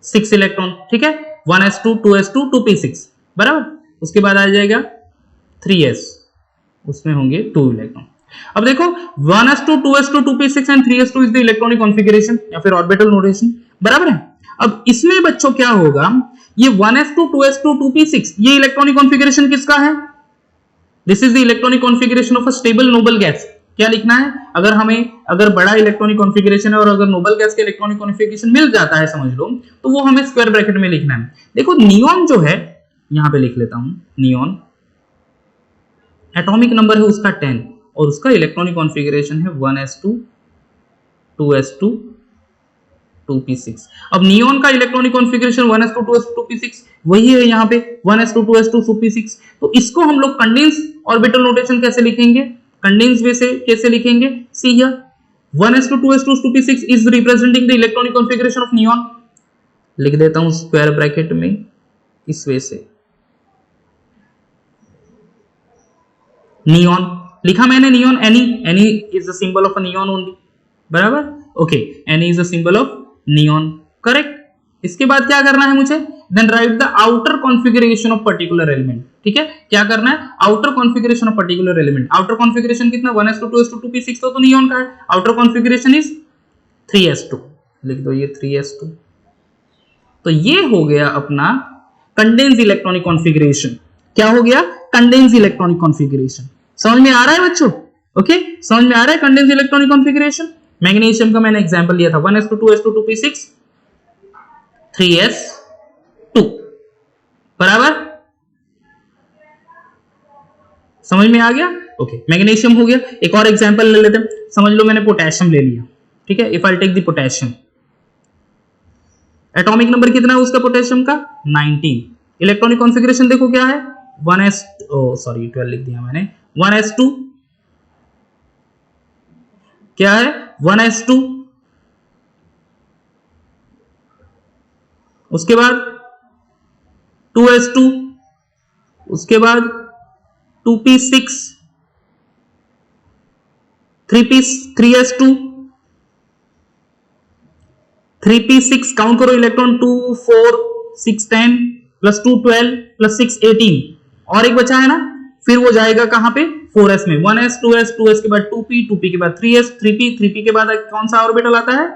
6 इलेक्ट्रॉन। ठीक है, 1s2 2s2 2p6 बराबर। उसके बाद आ जाएगा 3s, उसमें होंगे 2 इलेक्ट्रॉन। अब देखो 1s2 2s2 2p6 and 3s2 is the electronic configuration या फिर ऑर्बिटल नोटेशन, बराबर है। अब इसमें बच्चों क्या होगा, ये 1s2 2s2 2p6 ये इलेक्ट्रॉनिक कॉन्फ़िगरेशन किसका है, this is the electronic configuration of a stable noble gas. क्या लिखना है, अगर बड़ा इलेक्ट्रॉनिक कॉन्फ़िगरेशन है और अगर नोबल गैस के इलेक्ट्रॉनिक कॉन्फ़िगरेशन मिल जाता है समझ लो, तो वो हमें स्क्वायर ब्रैकेट में लिखना है। देखो नियॉन जो है, यहां पे लिख लेता हूं, नियॉन एटॉमिक नंबर है उसका 10 और उसका इलेक्ट्रॉनिक कॉन्फ़िगरेशन है 1s2 2s2 2p6। अब नियॉन का electronic configuration 1s2 2s2 2p6 वही है यहाँ पे 1s2 2s2 2p6। तो इसको हम लोग कंडेंस ऑर्बिटल नोटेशन कैसे लिखेंगे, कंडेंस वे से कैसे लिखेंगे, see here 1s2 2s2 2p6 is representing the electronic configuration of neon. लिख देता हूं स्क्वायर ब्रैकेट में इस वे से, नियॉन लिखा मैंने, neon N E is the symbol of a neon only, बराबर, okay, N E is the symbol of neon, correct. इसके बाद क्या करना है मुझे, then write the outer configuration of particular element. ठीक है, क्या करना है, outer configuration of particular element. Outer configuration कितना 1s2 2s2 2p6 तो नियॉन का है, आउटर कॉन्फ़िगरेशन इज 3s2, लिख दो ये 3s2। तो ये हो गया अपना कंडेंस इलेक्ट्रॉनिक कॉन्फ़िगरेशन। क्या हो गया, कंडेंस इलेक्ट्रॉनिक कॉन्फ़िगरेशन। समझ में आ रहा है बच्चों, ओके, समझ में आ रहा है कंडेंस इलेक्ट्रॉनिक कॉन्फ़िगरेशन। मैग्नीशियम का मैंने एग्जांपल लिया था 1s2 2s2 2p6 3s2, बराबर, समझ में आ गया, ओके, मैग्नीशियम हो गया। एक और एग्जांपल ले लेते हैं, समझ लो मैंने पोटेशियम ले लिया। ठीक है, if I take the potassium, atomic number कितना है उसका पोटेशियम का 19, इलेक्ट्रॉनिक कॉन्फ़िगरेशन देखो क्या है 1s, सॉरी 12 लिख दिया मैंने, 1s2 क्या है 1s2, उसके बाद 2s2, उसके बाद 2p6 3s2 3p6 काउंट करो इलेक्ट्रॉन 2 4 6 10 प्लस 2 12 प्लस 6 18 और एक बचा है ना, फिर वो जाएगा कहां पे 4s में, 1s 2s 2s के बाद 2p 2p के बाद 3s 3p 3p के बाद कौन सा ऑर्बिटल आता है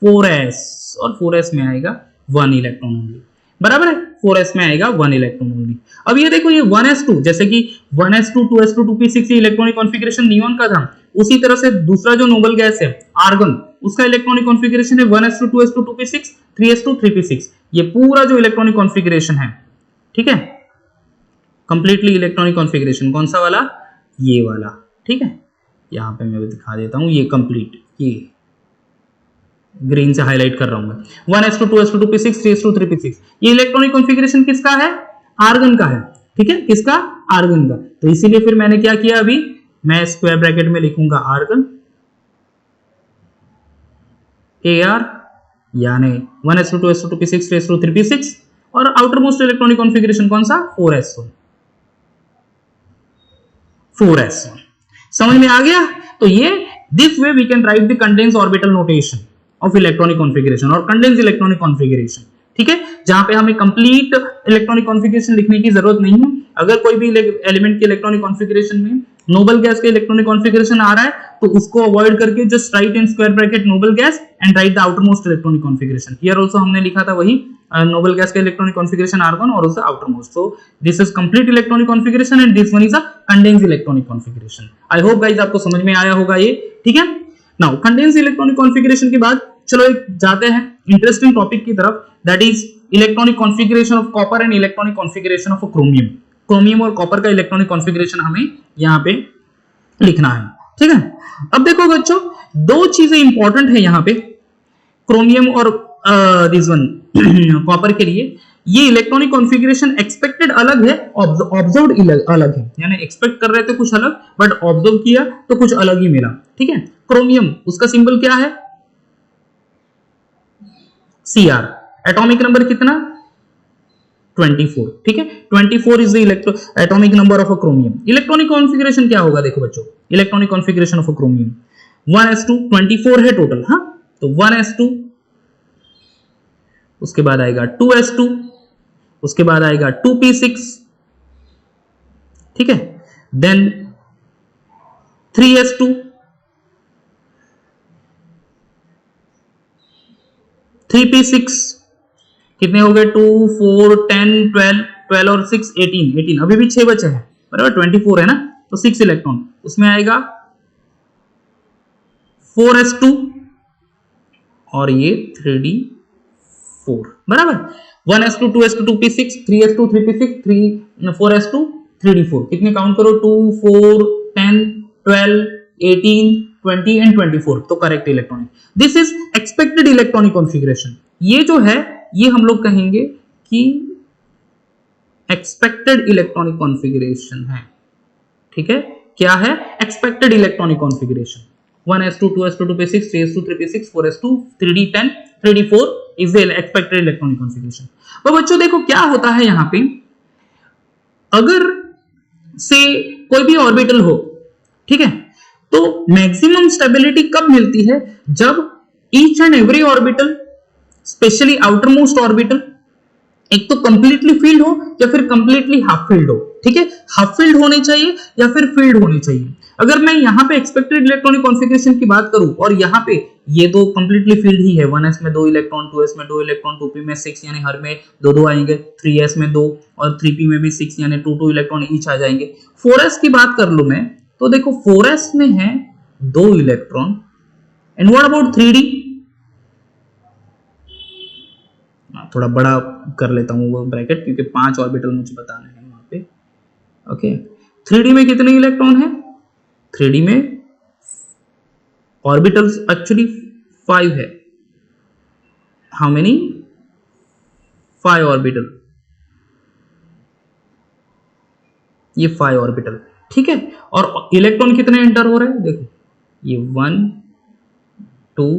4s और 4s में आएगा 1 इलेक्ट्रॉन ओनली, बराबर है, 4s में आएगा 1 इलेक्ट्रॉन ओनली। अब ये देखो ये 1s2 जैसे कि 1s2 2s2 2p6 electronic configuration neon का था, उसी तरह से दूसरा जो नोबल गैस है आर्गन उसका इलेक्ट्रॉनिक कॉन्फ़िगरेशन है 1s2 2s2 2p6 3s2 3p6, ये पूरा जो इलेक्ट्रॉनिक कॉन्फ़िगरेशन है, ठीक है, कंप्लीटली इलेक्ट्रॉनिक कॉन्फ़िगरेशन कौन सा वाला, ये वाला, ठीक है, यहां पे मैं दिखा देता हूं, ये कंप्लीट, ये ग्रीन से हाईलाइट कर रहा हूं मैं, 1s2 2s2 2p6 3s2 3p6, ये इलेक्ट्रॉनिक कॉन्फ़िगरेशन किसका है, आर्गन का है, ठीक है, किसका, आर्गन का। तो इसीलिए फिर मैंने क्या किया, अभी मैं स्क्वायर ब्रैकेट में लिखूंगा आर्गन Ar यानी 1s2 2s2 2p6 3s2 3p6 और आउटर मोस्ट इलेक्ट्रॉनिक कॉन्फ़िगरेशन कौन सा 4s1। समझ में आ गया। तो ये this way we can write the condense orbital notation of electronic configuration और कंडेंस इलेक्ट्रॉनिक कॉन्फ़िगरेशन, ठीक है, जहां पे हमें कंप्लीट इलेक्ट्रॉनिक कॉन्फ़िगरेशन लिखने की जरूरत नहीं है। अगर कोई भी एलिमेंट के इलेक्ट्रॉनिक कॉन्फ़िगरेशन में नोबल गैस का इलेक्ट्रॉनिक कॉन्फ़िगरेशन आ रहा है तो उसको अवॉइड करके just right in square bracket noble gas and right the outer most electronic configuration. Here also हमने लिखा था वही नोबल गैस का इलेक्ट्रॉनिक कॉन्फ़िगरेशन R1 और उसका outer most. So this is complete electronic configuration and this one is a condensed electronic configuration. I hope guys आपको समझ में आया होगा ये, ठीक है। नाउ कंडेंस्ड इलेक्ट्रॉनिक कॉन्फ़िगरेशन के बाद चलो एक जाते हैं इंटरेस्टिंग टॉपिक की तरफ, that is electronic configuration of copper and electronic configuration of chromium. Chromium और कॉपर का इलेक्ट्रॉनिक कॉन्फ़िगरेशन हमें यहाँ पे लिखना है, ठीक है। अब देखो बच्चों, दो चीजें इंपॉर्टेंट है यहाँ पे क्रोमियम और दिस वन कॉपर के लिए। ये इलेक्ट्रॉनिक कॉन्फ़िगरेशन एक्सपेक्टेड अलग है, ऑब्जर्व्ड अलग है, यानी एक्सपेक्ट कर रहे थे कुछ अलग बट ऑब्जर्व किया तो कुछ अलग ही मिला, ठीक है। क्रोमियम उसका सिंबल क्या है? Cr। एटॉमिक नंबर कितना? 24, ठीक है। 24 is the atomic number of a chromium. Electronic configuration क्या होगा देखो बच्चों, electronic configuration of a chromium 1s2, 24 है टोटल, हाँ, तो 1s2, उसके बाद आएगा 2s2, उसके बाद आएगा 2p6, ठीक है, देन 3s2, 3p6, कितने हो गए? 2, 4, 10, 12, 12 और 6, 18, अभी भी 6 बचे हैं, बराबर। 24 है ना, तो 6 इलेक्ट्रॉन उसमें आएगा 4s2 और ये 3d4, बराबर। 1s2, 2s2, 2p6, 3s2, 3p6, 4s2, 3d4, कितने काउंट करो? 2, 4, 10, 12, 18, 20 एंड 24, तो correct electronic. This is expected electronic configuration. ये जो है ये हम लोग कहेंगे कि एक्सपेक्टेड इलेक्ट्रॉनिक कॉन्फ़िगरेशन है, ठीक है। क्या है? Expected electronic configuration. 1s2, 2s2, 2p6, 3s2, 3p6, 4s2, 3d10, 3d4 is the expected electronic configuration. तो बच्चों देखो क्या होता है यहां पे, अगर से कोई भी ऑर्बिटल हो, ठीक है, तो मैक्सिमम स्टेबिलिटी कब मिलती है? जब each and every orbital, specially outer most orbital, एक तो कंप्लीटली फील्ड हो या फिर कंप्लीटली हाफ फील्ड हो, ठीक है। हाफ फील्ड होने चाहिए या फिर फील्ड होने चाहिए। अगर मैं यहां पे एक्सपेक्टेड इलेक्ट्रॉनिक कॉन्फ़िगरेशन की बात करूं और यहां पे ये तो कंप्लीटली फील्ड ही है, 1s में 2 इलेक्ट्रॉन, 2s में 2 इलेक्ट्रॉन, 2p में 6 यानी हर में 2 आएंगे, 3s में 2 और 3p में भी 6 यानी 2 इलेक्ट्रॉन ईच आ जाएंगे। 4s की बात कर लूं मैं तो देखो 4s में है 2 electron and what about 3d? थोड़ा बड़ा कर लेता हूं वो ब्रैकेट क्योंकि 5 ऑर्बिटल मुझे बताना है वहां पे, ओके। 3d में कितने इलेक्ट्रॉन है? 3d में ऑर्बिटल्स एक्चुअली 5 है। How many? 5 ऑर्बिटल, ये 5 ऑर्बिटल, ठीक है। और इलेक्ट्रॉन कितने एंटर हो रहे हैं? देखो ये 1, 2,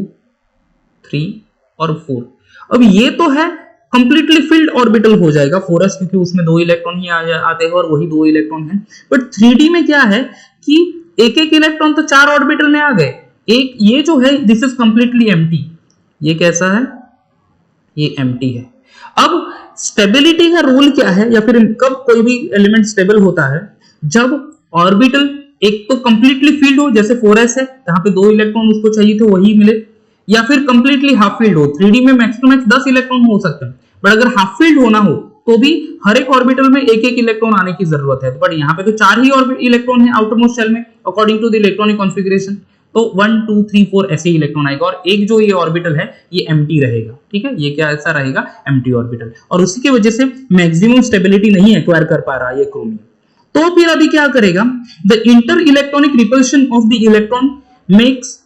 3 और 4। अब ये तो है कंप्लीटली फिल्ड ऑर्बिटल हो जाएगा 4s, क्योंकि उसमें 2 इलेक्ट्रॉन ही आते हैं और वही 2 इलेक्ट्रॉन हैं। बट 3d में क्या है कि एक एक इलेक्ट्रॉन तो 4 ऑर्बिटल में आ गए। एक ये जो है दिस इज कंप्लीटली एम्प्टी। ये कैसा है? ये एम्प्टी है। अब स्टेबिलिटी का रूल क्या है या फिर कब कोई भी एलिमेंट स्टेबल होता है? जब ऑर्बिटल एक तो कंप्लीटली फील्ड हो, जैसे 4s है जहां पे 2 इलेक्ट्रॉन उसको चाहिए थे वही मिले, या फिर कंप्लीटली हाफ फील्ड हो। 3d में मैक्स टू मैक्स 10 इलेक्ट्रॉन हो सकते हैं, बट अगर हाफ फील्ड होना हो तो भी हर एक ऑर्बिटल में एक एक इलेक्ट्रॉन आने की जरूरत है। बट यहाँ पे तो 4 ही इलेक्ट्रॉन है आउटर मोस्ट शेल में according to the electronic configuration, तो 1, 2, 3, 4 ऐसे इलेक्ट्रॉन आएगा और एक जो ये ऑर्बिटल है ये एम्प्टी रहेगा, ठीक है। ये क्या ऐसा रहेगा? एम्प्टी ऑर्बिटल, और उसी की वजह से मैक्सिमम स्टेबिलिटी नहीं एक्वायर कर पा रहा ये क्रोमियम। तो फिर अभी क्या करेगा? The inter electronic repulsion of the electron makes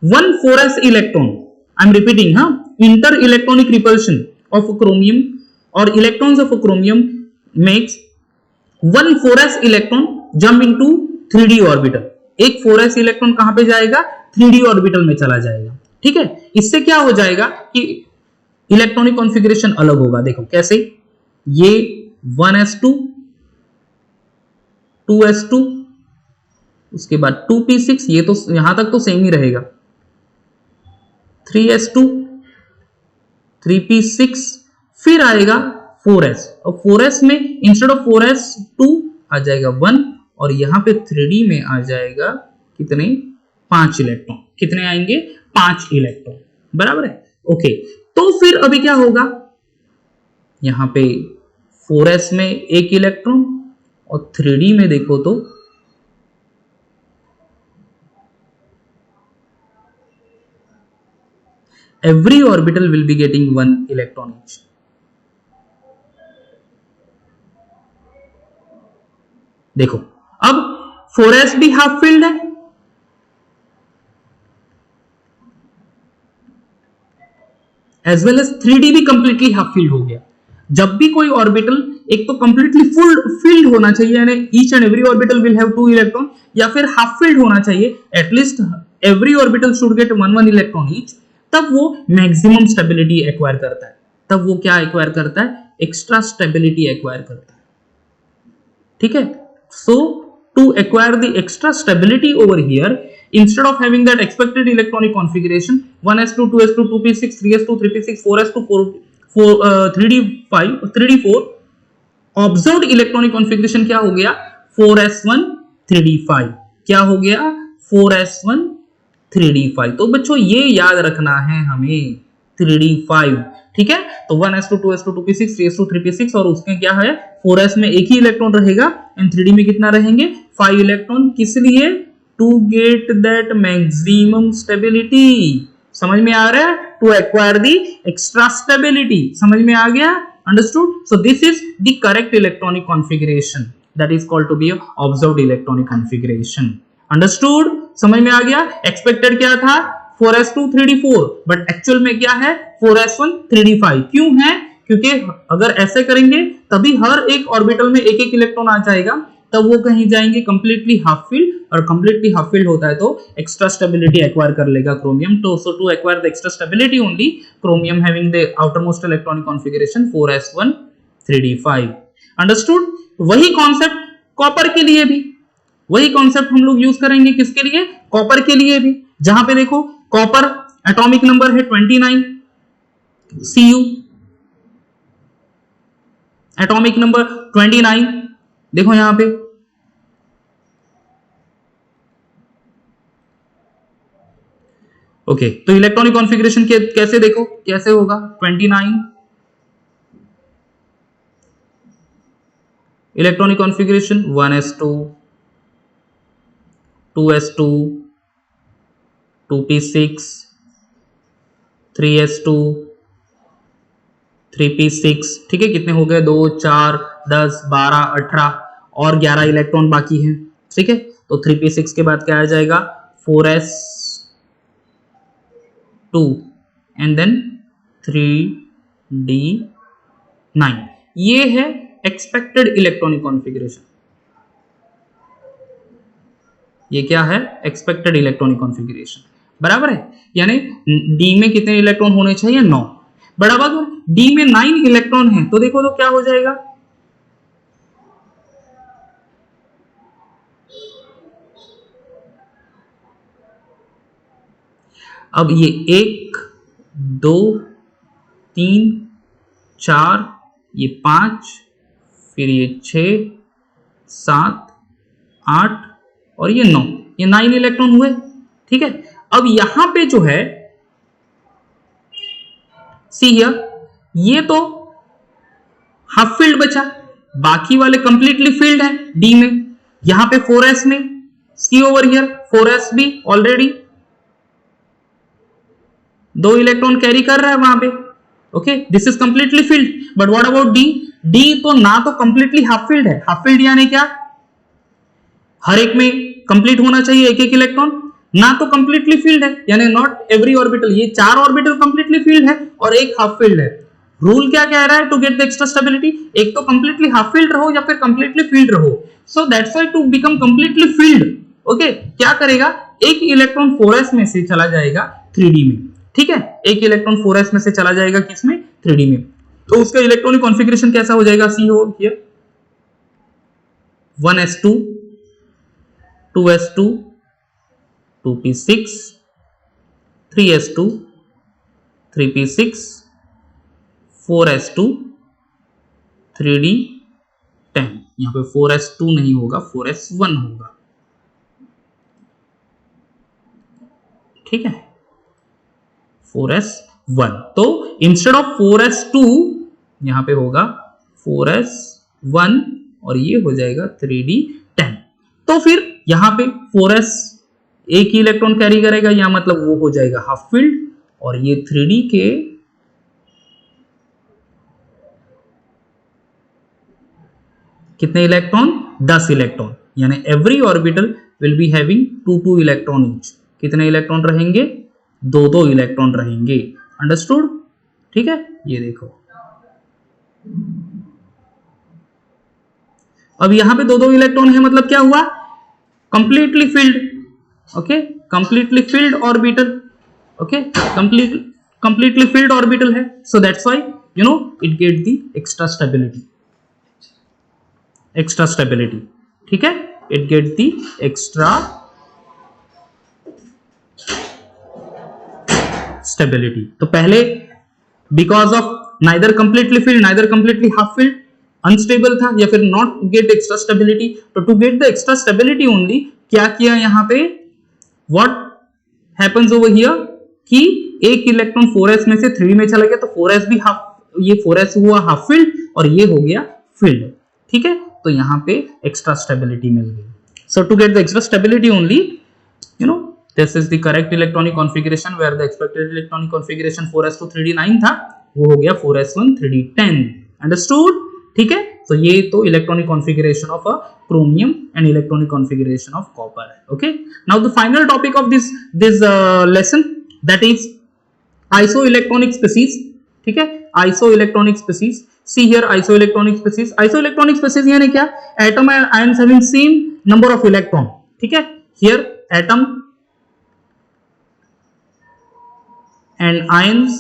1 4s electron. I am repeating, हाँ, inter electronic repulsion of chromium और electrons of chromium makes 1 4s electron jump into 3d orbital. एक 4s इलेक्ट्रॉन कहां पे जाएगा? 3d ऑर्बिटल में चला जाएगा, ठीक है। इससे क्या हो जाएगा कि इलेक्ट्रॉनिक कॉन्फ़िगरेशन अलग होगा। देखो कैसे, ये 1s2, 2s2, उसके बाद 2p6, ये तो यहां तक तो सेम ही रहेगा, 3s2, 3p6, फिर आएगा 4s और 4s में इंस्टेड ऑफ 4s 2 आ जाएगा 1 और यहां पे 3d में आ जाएगा कितने 5 इलेक्ट्रॉन। कितने आएंगे 5 इलेक्ट्रॉन, बराबर है। ओके, तो फिर अभी क्या होगा, यहां पे 4s में 1 इलेक्ट्रॉन और 3d में देखो तो every orbital will be getting 1 electron each। देखो अब 4s भी हाफ फील्ड है, एज वेल एज 3d भी कंप्लीटली हाफ फील्ड हो गया। जब भी कोई ऑर्बिटल एक तो कंप्लीटली फुल फील्ड होना चाहिए, यानी each and every orbital will have 2 electron, या फिर हाफ फील्ड होना चाहिए, at least every orbital should get 1 electron each, तब वो मैक्सिमम स्टेबिलिटी एक्वायर करता है। तब वो क्या एक्वायर करता है, एक्स्ट्रा स्टेबिलिटी एक्वायर करता है। ठीक है, so to acquire the extra stability over here, instead of having that expected electronic configuration 1s2 2s2 2p6 3s2 3p6 4s2 3d5 3d4, observed electronic configuration क्या हो गया 4s1 3d5। क्या हो गया 4s1 3d5। तो बच्चों ये याद रखना है हमें 3d5। ठीक है, तो 1s2 2s2 2p6 3s2 3p6 और उसमें क्या है 4s में एक ही इलेक्ट्रॉन रहेगा एंड 3d में कितना रहेंगे 5 इलेक्ट्रॉन। किस लिए, to get that maximum stability. समझ में आ रहा है, to acquire the extra stability. समझ में आ गया, understood. So this is the correct electronic configuration, that is called to be observed electronic configuration. Understood, समझ में आ गया। एक्सपेक्टेड क्या था 4s2 3d4, बट एक्चुअल में क्या है 4s1 3d5। क्यों है, क्योंकि अगर ऐसे करेंगे तभी हर एक ऑर्बिटल में एक एक इलेक्ट्रॉन आ जाएगा, तब वो कहीं जाएंगे कंप्लीटली हाफ फील्ड, और कंप्लीटली हाफ फील्ड होता है तो एक्स्ट्रा स्टेबिलिटी एक्वायर कर लेगा क्रोमियम। तो so to acquire the extra stability only, chromium having the outermost electronic configuration 4s1 3d5। Understood. वही कॉन्सेप्ट कॉपर के लिए भी, वही कॉन्सेप्ट हम लोग यूज करेंगे किसके लिए, कॉपर के लिए भी। जहां पे देखो कॉपर एटॉमिक नंबर है 29, Cu एटॉमिक नंबर 29, देखो यहां पे ओके। तो इलेक्ट्रॉनिक कॉन्फ़िगरेशन कैसे देखो, कैसे होगा 29 electronic configuration 1s2 2s2 2p6 3s2 3p6। ठीक है, कितने हो गए 2 4 10 12 18 और 11 इलेक्ट्रॉन बाकी हैं। ठीक है, तो 3p6 के बाद क्या आ जाएगा 4s2 एंड देन 3d9। ये है एक्सपेक्टेड इलेक्ट्रॉनिक कॉन्फ़िगरेशन। ये क्या है, एक्सपेक्टेड इलेक्ट्रॉनिक कॉन्फ़िगरेशन, बराबर है। यानी डी में कितने इलेक्ट्रॉन होने चाहिए 9, बराबर। अगर डी में 9 इलेक्ट्रॉन है तो देखो तो क्या हो जाएगा, अब ये 1 2 3 4 ये 5 फिर ये 6 7 8 और ये 9, ये 9 इलेक्ट्रॉन हुए। ठीक है, अब यहां पे जो है सी हियर, ये तो हाफ फील्ड बचा, बाकी वाले कंप्लीटली फील्ड है डी में। यहां पे 4s में सी ओवर हियर 4s भी ऑलरेडी 2 इलेक्ट्रॉन कैरी कर रहा है वहां पे। Okay, this is completely field. But what about D, D तो ना तो कंप्लीटली हाफ फील्ड है, हाफ फील्ड यानी क्या, हर एक में कंप्लीट होना चाहिए एक एक इलेक्ट्रॉन, ना तो कंप्लीटली फील्ड है, यानी नॉट एवरी ऑर्बिटल, ये 4 ऑर्बिटल कंप्लीटली फील्ड है और एक हाफ फील्ड है। रूल क्या कह रहा है, to get the extra stability, एक तो कंप्लीटली हाफ फील्ड रहो या फिर कंप्लीटली फील्ड रहो। So that's why to become completely filled, okay, क्या करेगा, एक इलेक्ट्रॉन 4s में से चला जाएगा 3d में। ठीक है, एक इलेक्ट्रॉन 4s में से चला जाएगा किसमें, 3d में। तो उसका इलेक्ट्रॉनिक कॉन्फ़िगरेशन कैसा हो जाएगा, सी हो here 1s2 2s2 2p6 3s2 3p6 4s2 3d10, यहाँ पे 4s2 नहीं होगा, 4s1 होगा, ठीक है, 4s1। तो इंस्टेड ऑफ 4s2 यहाँ पे होगा 4s1 और ये हो जाएगा 3d10। तो फिर यहाँ पे 4s एक ही इलेक्ट्रॉन कैरी करेगा, या मतलब वो हो जाएगा हाफ फील्ड, और ये 3d के कितने इलेक्ट्रॉन, 10 इलेक्ट्रॉन, यानी every orbital will be having 2 electron each. कितने इलेक्ट्रॉन रहेंगे, 2 इलेक्ट्रॉन रहेंगे, अंडरस्टूड, ठीक है। ये देखो अब यहां पे 2 इलेक्ट्रॉन है, मतलब क्या हुआ, completely filled, okay, completely filled orbital, okay, completely filled orbital है, so that's why you know it get the extra stability, ठीक है, it get the extra stability. तो पहले because of neither completely filled neither completely half filled, unstable था, या फिर नॉट गेट एक्स्ट्रा स्टेबिलिटी। तो to get the extra stability only क्या किया यहां पे, व्हाट हैपेंस ओवर हियर कि एक इलेक्ट्रॉन 4s में से 3 में चला गया, तो 4s भी हाफ, ये 4s हुआ हाफ फील्ड और ये हो गया फील्ड, ठीक है। तो यहां पे एक्स्ट्रा स्टेबिलिटी मिल गई। So to get the extra stability only, you know, this is the correct electronic configuration where the expected electronic configuration 4s2 3d9 था, वो हो गया 4s1 3d10, अंडरस्टूड, ठीक है। तो ये तो electronic configuration of a chromium and electronic configuration of copper है, okay. Now the final topic of this lesson, that is isoelectronic species, ठीक है, isoelectronic species. See here isoelectronic species, isoelectronic species यानी क्या, atom and ions having same number of electron, ठीक है। Here atom and ions,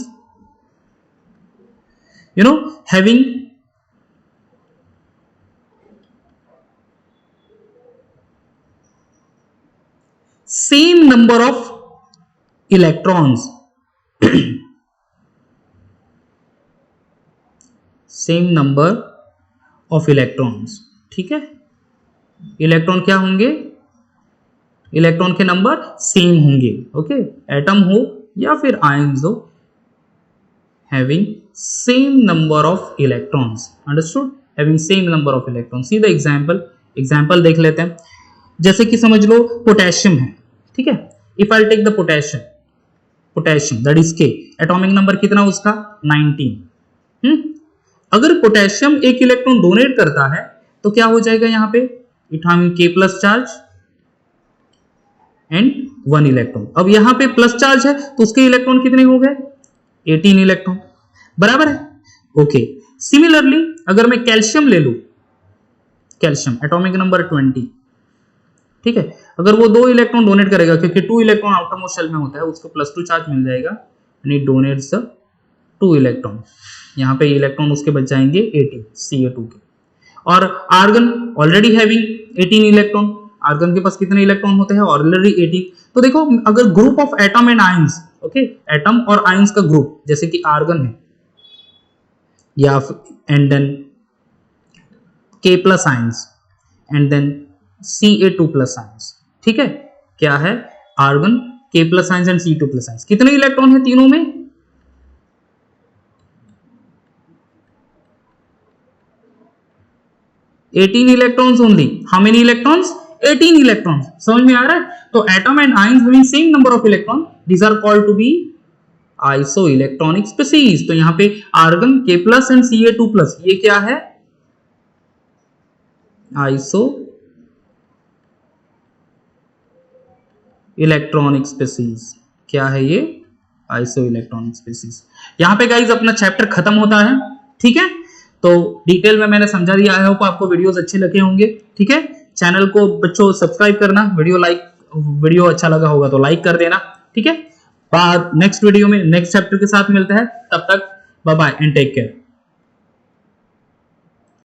you know, having same number of electrons same number of electrons, ठीक है। इलेक्ट्रॉन क्या होंगे, इलेक्ट्रॉन के नंबर सेम होंगे, ओके, एटम हो या फिर आयंस हो, having same number of electrons, understood, having same number of electrons। see the example देख लेते हैं। जैसे कि समझ लो पोटेशियम है, ठीक है, if I'll take the potassium that is K, atomic number कितना उसका 19। अगर पोटेशियम एक इलेक्ट्रॉन डोनेट करता है तो क्या हो जाएगा, यहाँ पे it having K plus charge and 1 electron. अब यहां पे प्लस चार्ज है तो उसके इलेक्ट्रॉन कितने हो गए, 18 इलेक्ट्रॉन, बराबर है, ओके। सिमिलरली अगर मैं कैल्शियम ले लूं, कैल्शियम एटॉमिक नंबर 20, ठीक है, अगर वो 2 इलेक्ट्रॉन डोनेट करेगा, क्योंकि 2 इलेक्ट्रॉन आउटर मोस्ट शेल में होता है, उसको +2 चार्ज मिल जाएगा, एंड इट डोनेट्स 2 इलेक्ट्रॉन, यहां पे इलेक्ट्रॉन उसके बच जाएंगे 18 Ca2 के। और argon already having 18 electron, argon के पास कितने इलेक्ट्रॉन होते हैं, ऑलरेडी 18। तो देखो अगर group of atom and ions, okay, atom और आयंस का ग्रुप, जैसे कि आर्गन है, या and then K plus ions and then Ca2 plus ions, ठीक है, क्या है, argon, K plus ions and C2 plus ions, कितने इलेक्ट्रॉन है तीनों में, 18 electrons only. How many electrons, 18 electrons, समझ में आ रहा है। तो atom and ions having same number of electron, these are called to be isoelectronic species. तो यहां पे argon K plus and Ca2 plus, ये क्या है, आइसो इलेक्ट्रॉनिक स्पीसीज, क्या है ये, आइसो इलेक्ट्रॉनिक स्पीसीज। यहां पे गाइज अपना चैप्टर खत्म होता है, ठीक है। तो डिटेल में मैंने समझा दिया, आई होप आपको वीडियोस अच्छे लगे होंगे, ठीक है। चैनल को बच्चों सब्सक्राइब करना, वीडियो अच्छा लगा होगा तो लाइक कर देना, ठीक है। बाद नेक्स्ट वीडियो में नेक्स्ट चैप्टर के साथ मिलते हैं, तब तक bye bye and take care.